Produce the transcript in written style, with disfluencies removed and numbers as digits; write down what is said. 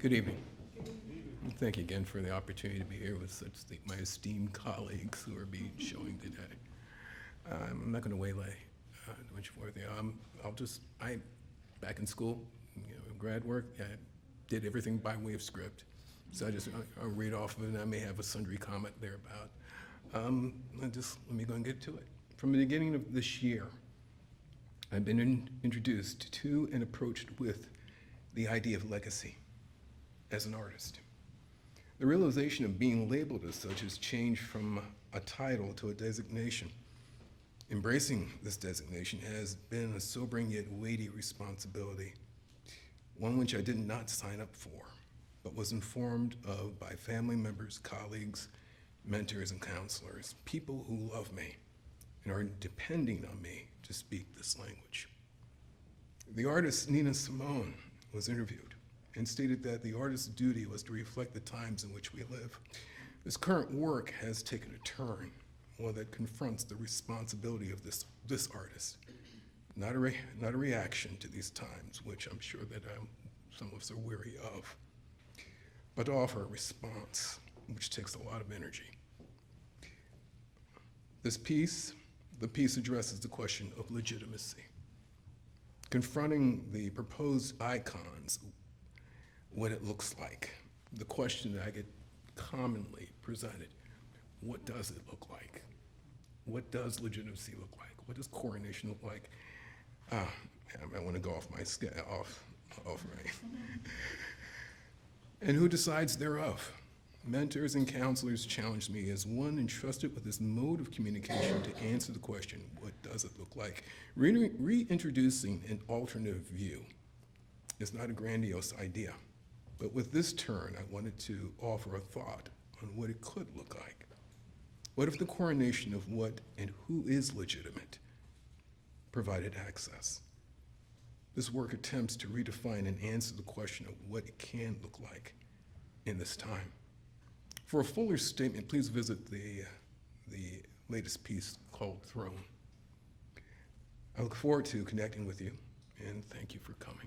Good evening. And thank you again for the opportunity to be here with such my esteemed colleagues who are being showing today. I'm not going to waylay too much more there. Back in school, grad work, I did everything by way of script. So I'll read off of it, and I may have a sundry comment thereabout. Let me go and get to it. From the beginning of this year, I've been introduced to and approached with the idea of legacy as an artist. The realization of being labeled as such has changed from a title to a designation. Embracing this designation has been a sobering yet weighty responsibility, one which I did not sign up for, but was informed of by family members, colleagues, mentors, and counselors, people who love me and are depending on me to speak this language. The artist Nina Simone was interviewed and stated that the artist's duty was to reflect the times in which we live. This current work has taken a turn, one that confronts the responsibility of this artist, not a reaction to these times, which I'm sure that some of us are weary of, but to offer a response, which takes a lot of energy. The piece addresses the question of legitimacy, confronting the proposed icons, what it looks like. The question that I get commonly presented, what does it look like? What does legitimacy look like? What does coronation look like? I want to go off my right. And who decides thereof? Mentors and counselors challenged me as one entrusted with this mode of communication to answer the question, what does it look like? Reintroducing an alternative view is not a grandiose idea, but with this turn, I wanted to offer a thought on what it could look like. What if the coronation of what and who is legitimate provided access? This work attempts to redefine and answer the question of what it can look like in this time. For a fuller statement, please visit the latest piece called Throne. I look forward to connecting with you, and thank you for coming.